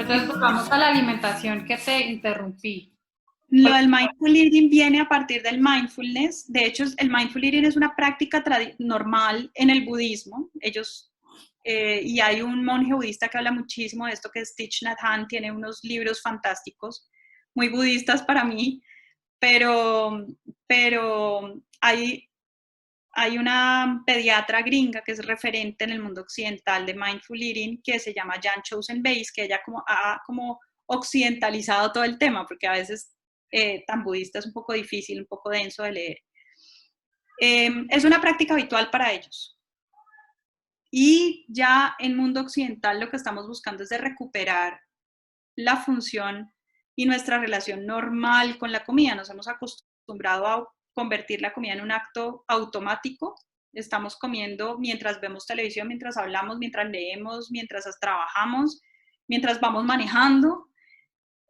Entonces, volvamos a la alimentación que te interrumpí. Lo del mindful eating viene a partir del mindfulness. De hecho, el mindful eating es una práctica normal en el budismo. Y hay un monje budista que habla muchísimo de esto, que es Thich Nhat Hanh, tiene unos libros fantásticos, muy budistas para mí, pero hay una pediatra gringa que es referente en el mundo occidental de mindful eating, que se llama Jan Chosen Base, que ella ha como occidentalizado todo el tema, porque a veces tan budista es un poco difícil, un poco denso de leer. Es una práctica habitual para ellos. Y ya en mundo occidental lo que estamos buscando es de recuperar la función y nuestra relación normal con la comida. Nos hemos acostumbrado a convertir la comida en un acto automático. Estamos comiendo mientras vemos televisión, mientras hablamos, mientras leemos, mientras trabajamos, mientras vamos manejando.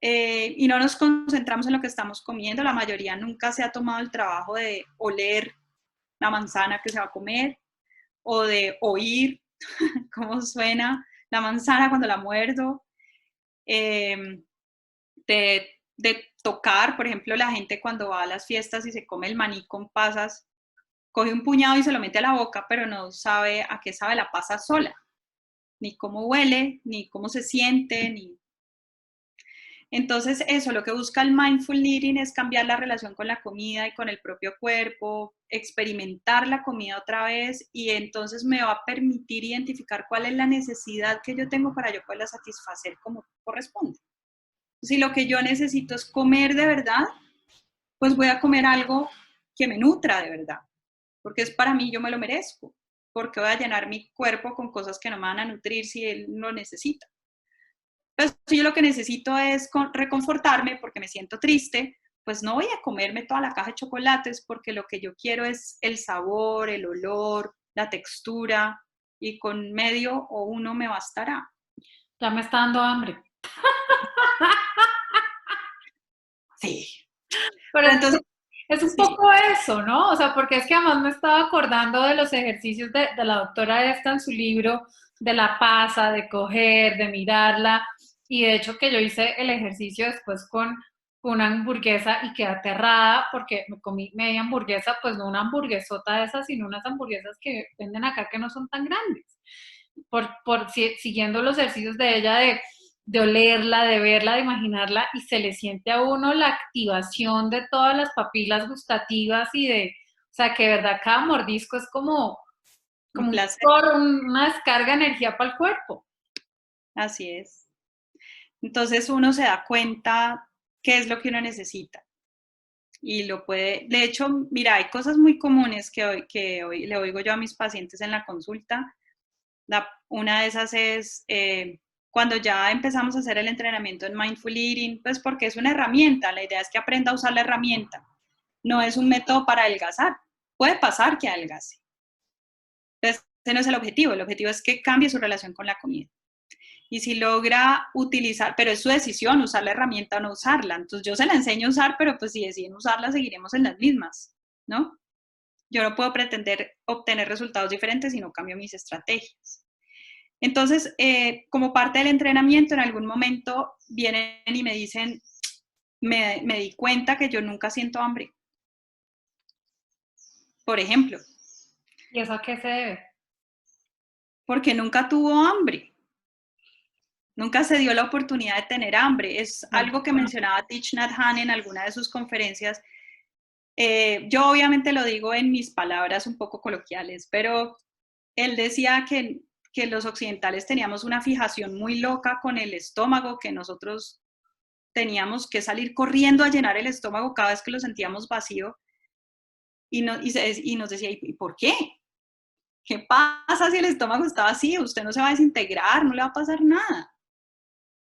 Y no nos concentramos en lo que estamos comiendo. La mayoría nunca se ha tomado el trabajo de oler la manzana que se va a comer o de oír cómo suena la manzana cuando la muerdo, de tocar, por ejemplo, la gente cuando va a las fiestas y se come el maní con pasas, coge un puñado y se lo mete a la boca, pero no sabe a qué sabe la pasa sola, ni cómo huele, ni cómo se siente, ni... Entonces eso, lo que busca el mindful eating es cambiar la relación con la comida y con el propio cuerpo, experimentar la comida otra vez, y entonces me va a permitir identificar cuál es la necesidad que yo tengo para yo poderla satisfacer como corresponde. Si lo que yo necesito es comer de verdad, pues voy a comer algo que me nutra de verdad, porque es para mí, yo me lo merezco, porque voy a llenar mi cuerpo con cosas que no me van a nutrir si él no necesita. Pues si yo lo que necesito es reconfortarme porque me siento triste, pues no voy a comerme toda la caja de chocolates, porque lo que yo quiero es el sabor, el olor, la textura, y con medio o uno me bastará. Ya me está dando hambre. Sí. Pero Pero entonces, es un sí, poco eso, ¿no? O sea, porque es que además me estaba acordando de los ejercicios de la doctora esta en su libro, de la pasa, de coger, de mirarla, y de hecho que yo hice el ejercicio después con una hamburguesa y quedé aterrada porque me comí media hamburguesa, pues no una hamburguesota de esas, sino unas hamburguesas que venden acá que no son tan grandes. Siguiendo los ejercicios de ella de olerla, de verla, de imaginarla, y se le siente a uno la activación de todas las papilas gustativas y de, o sea, que de verdad cada mordisco es un como placer. una descarga de energía para el cuerpo. Así es. Entonces uno se da cuenta qué es lo que uno necesita y lo puede, de hecho, mira, hay cosas muy comunes que hoy le oigo yo a mis pacientes en la consulta. Una de esas es cuando ya empezamos a hacer el entrenamiento en Mindful Eating, pues porque es una herramienta, la idea es que aprenda a usar la herramienta, no es un método para adelgazar, puede pasar que adelgace. Entonces, ese no es el objetivo es que cambie su relación con la comida. Y si logra utilizar, pero es su decisión usar la herramienta o no usarla. Entonces yo se la enseño a usar, pero pues si deciden usarla, seguiremos en las mismas, ¿no? Yo no puedo pretender obtener resultados diferentes si no cambio mis estrategias. Entonces, como parte del entrenamiento, en algún momento vienen y me dicen, me di cuenta que yo nunca siento hambre. Por ejemplo, ¿Y eso a qué se debe? porque nunca tuvo hambre. Nunca se dio la oportunidad de tener hambre. Es Sí. algo que mencionaba Thich Nhat Hanh en alguna de sus conferencias. Yo obviamente lo digo en mis palabras un poco coloquiales, pero él decía que los occidentales teníamos una fijación muy loca con el estómago, que nosotros teníamos que salir corriendo a llenar el estómago cada vez que lo sentíamos vacío, y nos decía, ¿y por qué? ¿Qué pasa si el estómago está vacío? Usted no se va a desintegrar, no le va a pasar nada.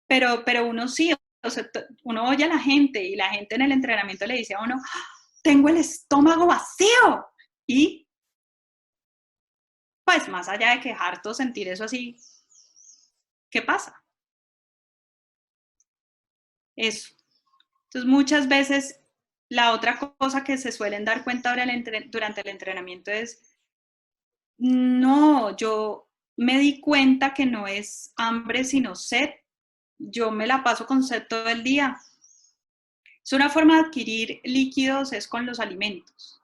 Pero uno sí, o sea, uno oye a la gente y la gente en el entrenamiento le dice a uno, tengo el estómago vacío. Y pues más allá de que harto sentir eso así, ¿qué pasa? Eso. Entonces muchas veces la otra cosa que se suelen dar cuenta durante el entrenamiento es, no, yo me di cuenta que no es hambre sino sed, yo me la paso con sed todo el día. Es una forma de adquirir líquidos, es con los alimentos.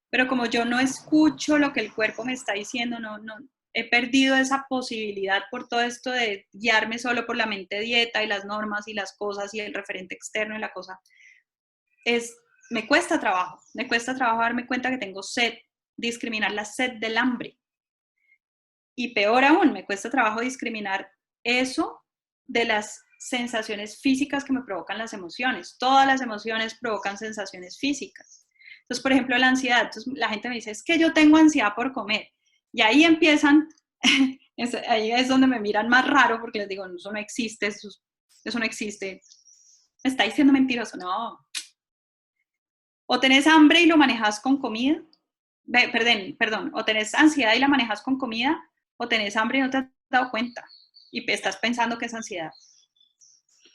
Pero como yo no escucho lo que el cuerpo me está diciendo, no, he perdido esa posibilidad por todo esto de guiarme solo por la mente dieta y las normas y las cosas y el referente externo y la cosa. Me cuesta trabajo darme cuenta que tengo sed, discriminar la sed del hambre. Y peor aún, me cuesta trabajo discriminar eso de las sensaciones físicas que me provocan las emociones. Todas las emociones provocan sensaciones físicas. Entonces, por ejemplo, la ansiedad. Entonces, la gente me dice, es que yo tengo ansiedad por comer. Y ahí empiezan, ahí es donde me miran más raro porque les digo, eso no existe, eso no existe. Me está diciendo mentiroso, no. O tenés hambre y lo manejas con comida. Perdón, o tenés ansiedad y la manejas con comida, o tenés hambre y no te has dado cuenta y estás pensando que es ansiedad.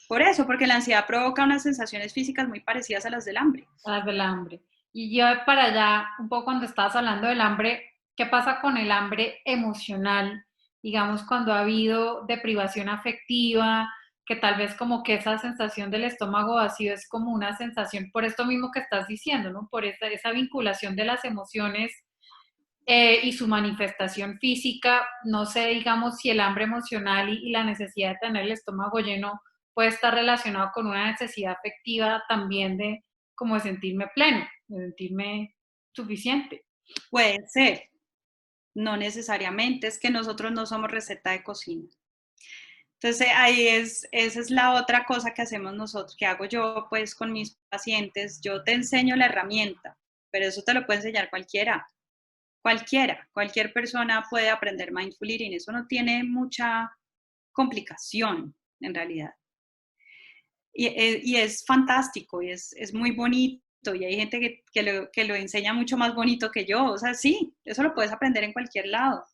Por eso, porque la ansiedad provoca unas sensaciones físicas muy parecidas a las del hambre. A las del hambre. Y yo para allá, un poco cuando estabas hablando del hambre, ¿qué pasa con el hambre emocional? Digamos, cuando ha habido deprivación afectiva, que tal vez como que esa sensación del estómago vacío es como una sensación, por esto mismo que estás diciendo, ¿no? Por esa vinculación de las emociones y su manifestación física. No sé, digamos, si el hambre emocional y la necesidad de tener el estómago lleno puede estar relacionado con una necesidad afectiva también de como de sentirme pleno, de sentirme suficiente. Puede ser, no necesariamente, es que nosotros no somos receta de cocina. Entonces esa es la otra cosa que hacemos nosotros, que hago yo pues con mis pacientes. Yo te enseño la herramienta, pero eso te lo puede enseñar cualquier persona puede aprender mindful eating, eso no tiene mucha complicación en realidad. Y es fantástico y es muy bonito y hay gente que lo enseña mucho más bonito que yo, o sea, sí, eso lo puedes aprender en cualquier lado.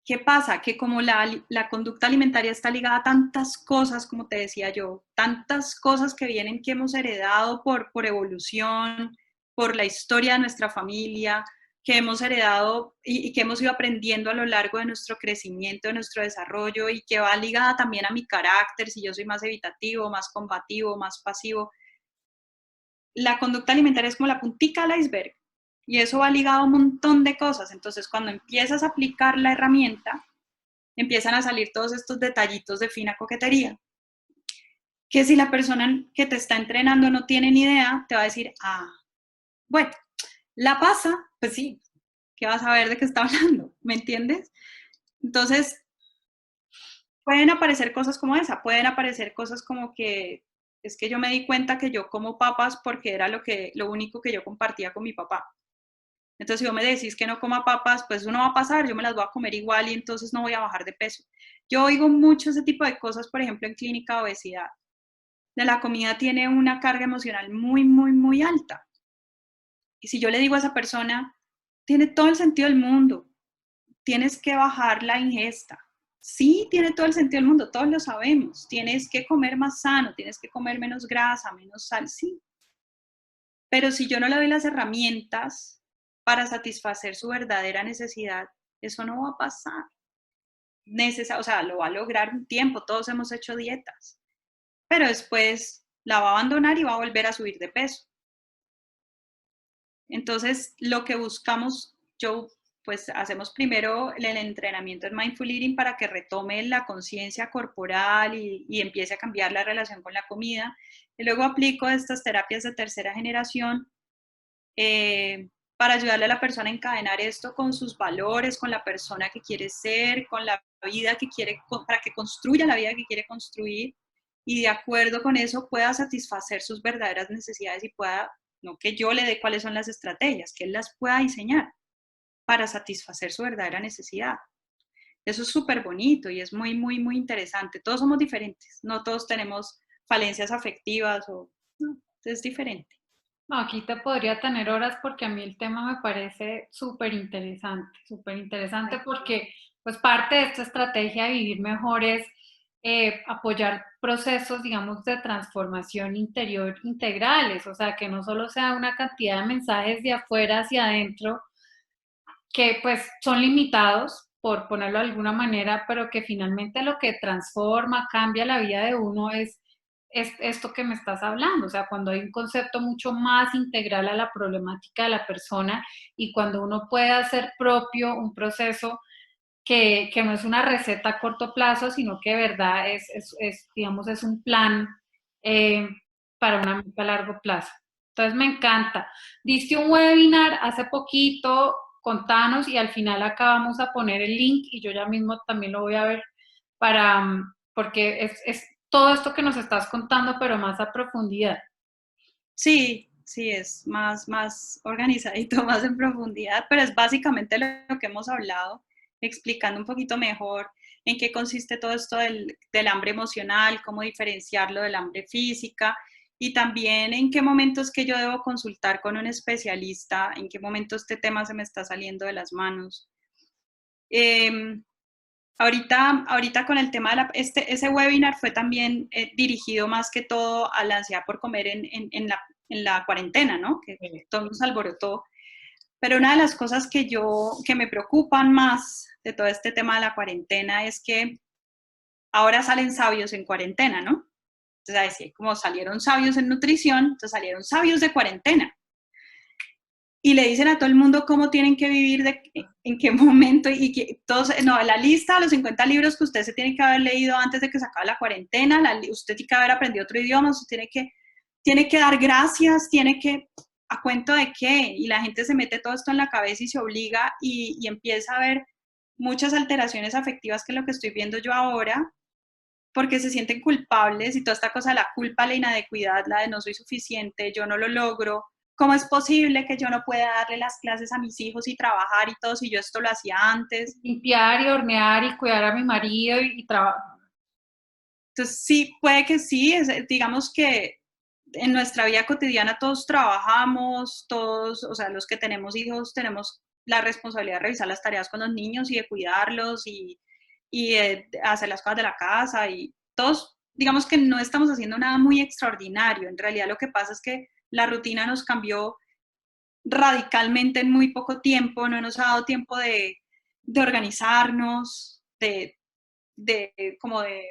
¿Qué pasa? Que como la conducta alimentaria está ligada a tantas cosas, como te decía yo, tantas cosas que vienen que hemos heredado por evolución, por la historia de nuestra familia, que hemos heredado y que hemos ido aprendiendo a lo largo de nuestro crecimiento, de nuestro desarrollo y que va ligada también a mi carácter, si yo soy más evitativo, más combativo, más pasivo. La conducta alimentaria es como la puntica del iceberg y eso va ligado a un montón de cosas. Entonces, cuando empiezas a aplicar la herramienta, empiezan a salir todos estos detallitos de fina coquetería. Que si la persona que te está entrenando no tiene ni idea, te va a decir, bueno, la pasa, pues sí, ¿qué vas a ver de qué está hablando? ¿Me entiendes? Entonces, pueden aparecer cosas como esa, pueden aparecer cosas como que es que yo me di cuenta que yo como papas porque era lo único que yo compartía con mi papá. Entonces, si vos me decís que no coma papas, pues eso no va a pasar, yo me las voy a comer igual y entonces no voy a bajar de peso. Yo oigo mucho ese tipo de cosas, por ejemplo, en clínica de obesidad. De la comida tiene una carga emocional muy, muy, muy alta. Y si yo le digo a esa persona, tiene todo el sentido del mundo, tienes que bajar la ingesta. Sí, tiene todo el sentido del mundo, todos lo sabemos. Tienes que comer más sano, tienes que comer menos grasa, menos sal, sí. Pero si yo no le doy las herramientas para satisfacer su verdadera necesidad, eso no va a pasar. O sea, lo va a lograr un tiempo, todos hemos hecho dietas, pero después la va a abandonar y va a volver a subir de peso. Entonces, lo que buscamos, pues hacemos primero el entrenamiento en Mindful Eating para que retome la conciencia corporal y empiece a cambiar la relación con la comida. Y luego aplico estas terapias de tercera generación para ayudarle a la persona a encadenar esto con sus valores, con la persona que quiere ser, con la vida que quiere, para que construya la vida que quiere construir y de acuerdo con eso pueda satisfacer sus verdaderas necesidades y pueda, no que yo le dé cuáles son las estrategias, que él las pueda diseñar para satisfacer su verdadera necesidad. Eso es súper bonito y es muy, muy, muy interesante. Todos somos diferentes, no todos tenemos falencias afectivas no, es diferente. No, aquí te podría tener horas porque a mí el tema me parece súper interesante porque pues parte de esta estrategia de vivir mejor es apoyar procesos, digamos, de transformación interior integrales, o sea, que no solo sea una cantidad de mensajes de afuera hacia adentro que pues son limitados, por ponerlo de alguna manera, pero que finalmente lo que transforma, cambia la vida de uno es esto que me estás hablando, o sea, cuando hay un concepto mucho más integral a la problemática de la persona y cuando uno puede hacer propio un proceso que no es una receta a corto plazo, sino que de verdad digamos, es un plan eh, para una meta a largo plazo. Entonces me encanta. Diste un webinar hace poquito, contanos y al final acá vamos a poner el link y yo ya mismo también lo voy a ver porque es todo esto que nos estás contando, pero más a profundidad. Sí, sí, es más organizadito, más en profundidad, pero es básicamente lo que hemos hablado, explicando un poquito mejor en qué consiste todo esto del hambre emocional, cómo diferenciarlo del hambre física y también en qué momentos que yo debo consultar con un especialista, en qué momento este tema se me está saliendo de las manos. Ahorita con el tema de ese webinar fue también dirigido más que todo a la ansiedad por comer en la cuarentena, ¿no? Que todo nos alborotó. Pero una de las cosas que me preocupan más de todo este tema de la cuarentena es que ahora salen sabios en cuarentena, ¿no? Entonces, así como salieron sabios en nutrición, entonces salieron sabios de cuarentena. Y le dicen a todo el mundo cómo tienen que vivir, en qué momento, y que todos, no, la lista, los 50 libros que usted se tiene que haber leído antes de que se acabe la cuarentena, usted tiene que haber aprendido otro idioma, usted tiene que dar gracias, ¿a cuento de qué? Y la gente se mete todo esto en la cabeza y se obliga y empieza a ver muchas alteraciones afectivas, que es lo que estoy viendo yo ahora, porque se sienten culpables y toda esta cosa, la culpa, la inadecuidad, la de no soy suficiente, yo no lo logro. ¿Cómo es posible que yo no pueda darle las clases a mis hijos y trabajar y todo si yo esto lo hacía antes? Limpiar y hornear y cuidar a mi marido y trabajar. Entonces, sí, puede que sí, digamos que en nuestra vida cotidiana todos trabajamos, todos, o sea, los que tenemos hijos tenemos la responsabilidad de revisar las tareas con los niños y de cuidarlos y hacer las cosas de la casa y todos, digamos que no estamos haciendo nada muy extraordinario. En realidad lo que pasa es que la rutina nos cambió radicalmente en muy poco tiempo, no nos ha dado tiempo de organizarnos, como de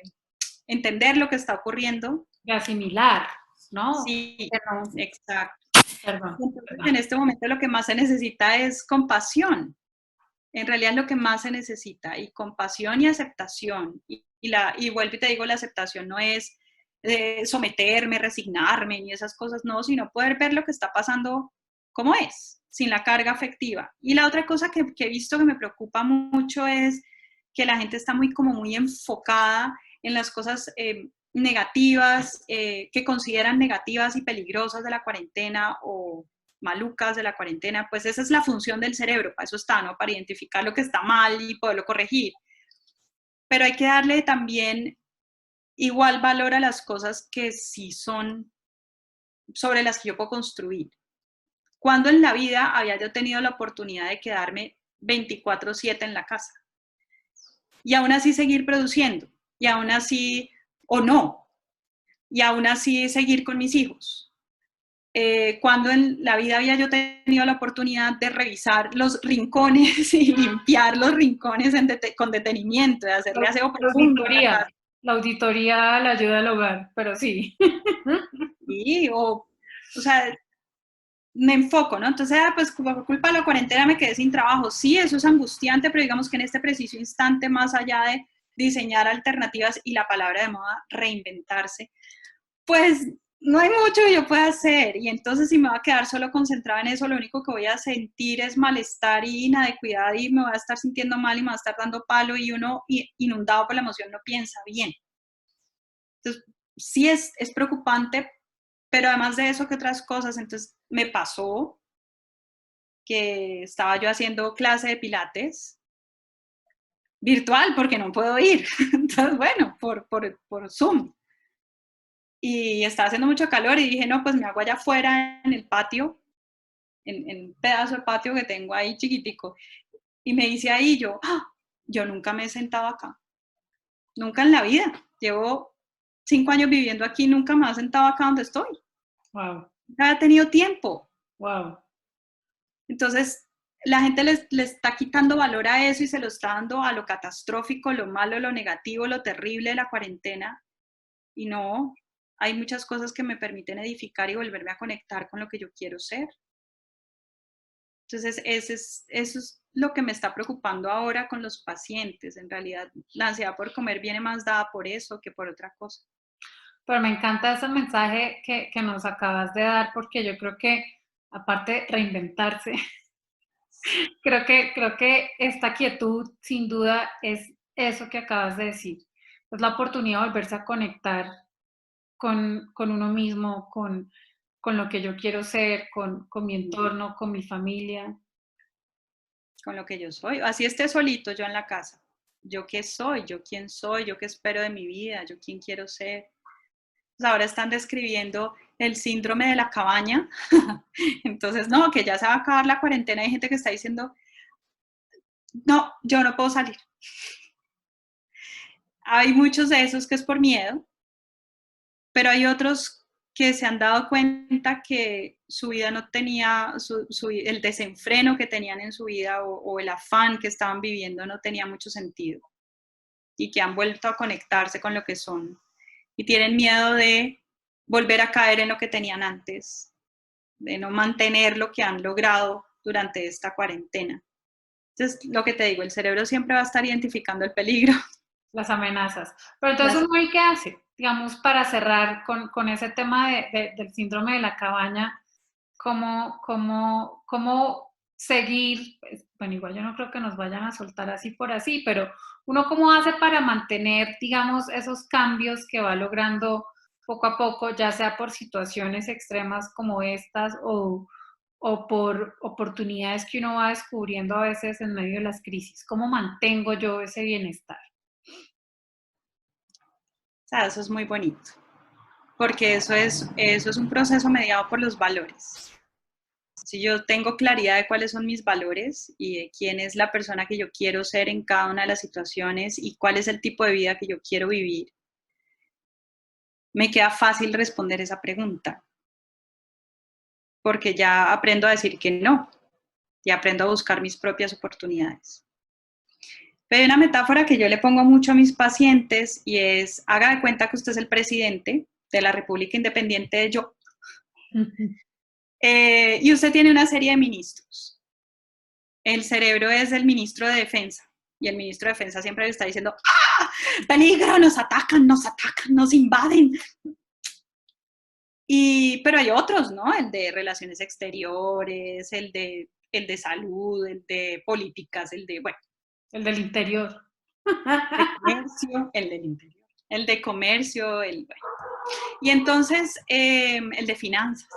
entender lo que está ocurriendo. De asimilar, ¿no? Sí, No, exacto. perdón, Entonces, perdón. en este momento lo que más se necesita es compasión. En realidad es lo que más se necesita, y compasión y aceptación. Y vuelvo y te digo, la aceptación no es someterme, resignarme, ni esas cosas, no, sino poder ver lo que está pasando como es, sin la carga afectiva. Y la otra cosa que he visto que me preocupa mucho es que la gente está muy enfocada en las cosas negativas, que consideran negativas y peligrosas de la cuarentena o malucas de la cuarentena. Pues esa es la función del cerebro, para eso está, ¿no? Para identificar lo que está mal y poderlo corregir. Pero hay que darle también igual valor a las cosas que sí son sobre las que yo puedo construir. Cuando en la vida había yo tenido la oportunidad de quedarme 24/7 en la casa y aún así seguir produciendo, y aún así, o no, y aún así seguir con mis hijos? Cuando en la vida había yo tenido la oportunidad de revisar los rincones y limpiar los rincones con detenimiento, de hacerle aseo profundo a la casa. La auditoría la ayuda al hogar, pero sí. Sí, o sea, me enfoco, ¿no? Entonces, pues por culpa de la cuarentena me quedé sin trabajo. Sí, eso es angustiante, pero digamos que en este preciso instante, más allá de diseñar alternativas y la palabra de moda, reinventarse, pues no hay mucho que yo pueda hacer. Y entonces, si me voy a quedar solo concentrada en eso, lo único que voy a sentir es malestar y inadecuidad, y me voy a estar sintiendo mal y me va a estar dando palo, y uno inundado por la emoción no piensa bien. Entonces, sí es preocupante, pero además de eso, ¿qué otras cosas? Entonces, me pasó que estaba yo haciendo clase de pilates virtual porque no puedo ir. Entonces, bueno, por Zoom. Y estaba haciendo mucho calor y dije, no, pues me hago allá afuera en el patio, en un pedazo de patio que tengo ahí chiquitico. Y me hice ahí, yo nunca me he sentado acá, nunca en la vida. Llevo 5 años viviendo aquí, nunca me he sentado acá donde estoy. Wow. Nunca he tenido tiempo. Wow. Entonces, la gente le está quitando valor a eso y se lo está dando a lo catastrófico, lo malo, lo negativo, lo terrible de la cuarentena. Y no, hay muchas cosas que me permiten edificar y volverme a conectar con lo que yo quiero ser. Entonces, eso es lo que me está preocupando ahora con los pacientes. En realidad, la ansiedad por comer viene más dada por eso que por otra cosa. Pero me encanta ese mensaje que nos acabas de dar, porque yo creo que, aparte de reinventarse, creo que esta quietud, sin duda, es eso que acabas de decir. Es la oportunidad de volverse a conectar con uno mismo, con lo que yo quiero ser, con mi entorno, con mi familia. Con lo que yo soy. Así esté solito yo en la casa. ¿Yo qué soy? ¿Yo quién soy? ¿Yo qué espero de mi vida? ¿Yo quién quiero ser? Pues ahora están describiendo el síndrome de la cabaña. Entonces, no, que ya se va a acabar la cuarentena. Hay gente que está diciendo, no, yo no puedo salir. Hay muchos de esos que es por miedo, pero hay otros que se han dado cuenta que su vida no tenía, el desenfreno que tenían en su vida o el afán que estaban viviendo no tenía mucho sentido y que han vuelto a conectarse con lo que son y tienen miedo de volver a caer en lo que tenían antes, de no mantener lo que han logrado durante esta cuarentena. Entonces, lo que te digo, el cerebro siempre va a estar identificando el peligro. Las amenazas. Pero entonces, ¿uno ahí qué hace? Digamos, para cerrar con ese tema del síndrome de la cabaña, ¿cómo seguir? Pues, bueno, igual yo no creo que nos vayan a soltar así por así, pero uno cómo hace para mantener, digamos, esos cambios que va logrando poco a poco, ya sea por situaciones extremas como estas o por oportunidades que uno va descubriendo a veces en medio de las crisis. ¿Cómo mantengo yo ese bienestar? O sea, eso es muy bonito, porque eso es un proceso mediado por los valores. Si yo tengo claridad de cuáles son mis valores y de quién es la persona que yo quiero ser en cada una de las situaciones y cuál es el tipo de vida que yo quiero vivir, me queda fácil responder esa pregunta, porque ya aprendo a decir que no y aprendo a buscar mis propias oportunidades. Pero hay una metáfora que yo le pongo mucho a mis pacientes y es, haga de cuenta que usted es el presidente de la República Independiente de Yo y usted tiene una serie de ministros. El cerebro es el ministro de Defensa y el ministro de Defensa siempre le está diciendo, ¡ah! ¡Peligro! Nos atacan, nos invaden. Pero hay otros, ¿no? El de Relaciones Exteriores, el de Salud, el de Políticas, el de, bueno, El del interior. de Comercio, el del Interior, el de Comercio, bueno. Y entonces, el de Finanzas.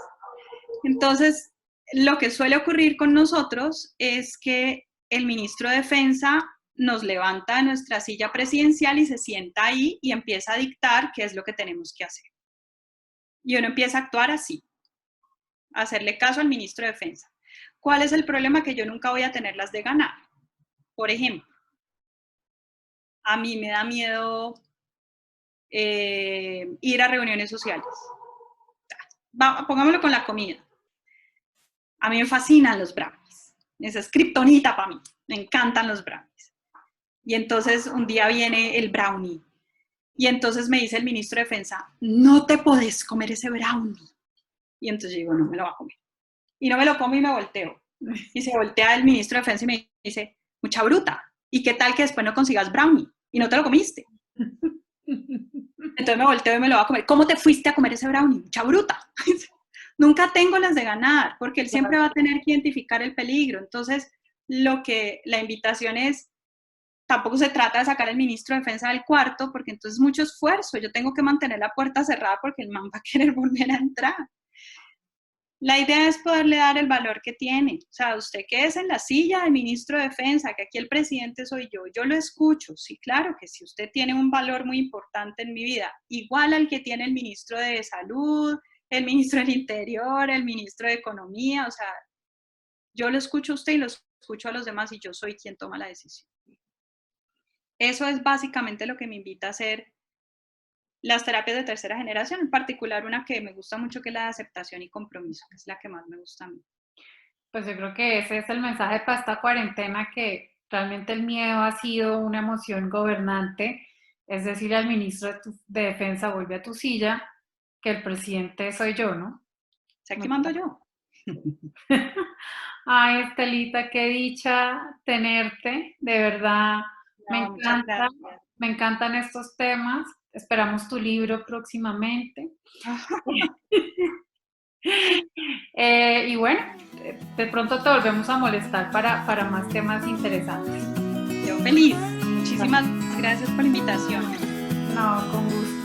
Entonces, lo que suele ocurrir con nosotros es que el ministro de Defensa nos levanta de nuestra silla presidencial y se sienta ahí y empieza a dictar qué es lo que tenemos que hacer. Y uno empieza a actuar así, a hacerle caso al ministro de Defensa. ¿Cuál es el problema? Que yo nunca voy a tener las de ganar. Por ejemplo, a mí me da miedo ir a reuniones sociales. Pongámoslo con la comida. A mí me fascinan los brownies. Esa es kriptonita para mí. Me encantan los brownies. Y entonces un día viene el brownie. Y entonces me dice el ministro de Defensa, no te podés comer ese brownie. Y entonces yo digo, no me lo va a comer. Y no me lo como y me volteo. Y se voltea el ministro de Defensa y me dice, mucha bruta. ¿Y qué tal que después no consigas brownie? Y no te lo comiste. Entonces me volteo y me lo va a comer. ¿Cómo te fuiste a comer ese brownie? Mucha bruta. Nunca tengo las de ganar, porque él siempre va a tener que identificar el peligro. Entonces, la invitación es, tampoco se trata de sacar al ministro de Defensa del cuarto, porque entonces es mucho esfuerzo. Yo tengo que mantener la puerta cerrada porque el man va a querer volver a entrar. La idea es poderle dar el valor que tiene. O sea, usted que es en la silla del ministro de Defensa, que aquí el presidente soy yo lo escucho. Sí, claro que si usted tiene un valor muy importante en mi vida, igual al que tiene el ministro de Salud, el ministro del Interior, el ministro de Economía, o sea, yo lo escucho a usted y lo escucho a los demás y yo soy quien toma la decisión. Eso es básicamente lo que me invita a hacer las terapias de tercera generación, en particular una que me gusta mucho, que es la de aceptación y compromiso, que es la que más me gusta a mí. Pues yo creo que ese es el mensaje para esta cuarentena, que realmente el miedo ha sido una emoción gobernante. Es decir, al ministro de Defensa, vuelve a tu silla, que el presidente soy yo, ¿no? Sé que mando yo. Ay, Estelita, qué dicha tenerte, de verdad, me No, muchas encanta, gracias. me encantan estos temas. Esperamos tu libro próximamente. Y bueno, de pronto te volvemos a molestar para más temas interesantes. Yo feliz. Muchísimas gracias por la invitación. No, con gusto.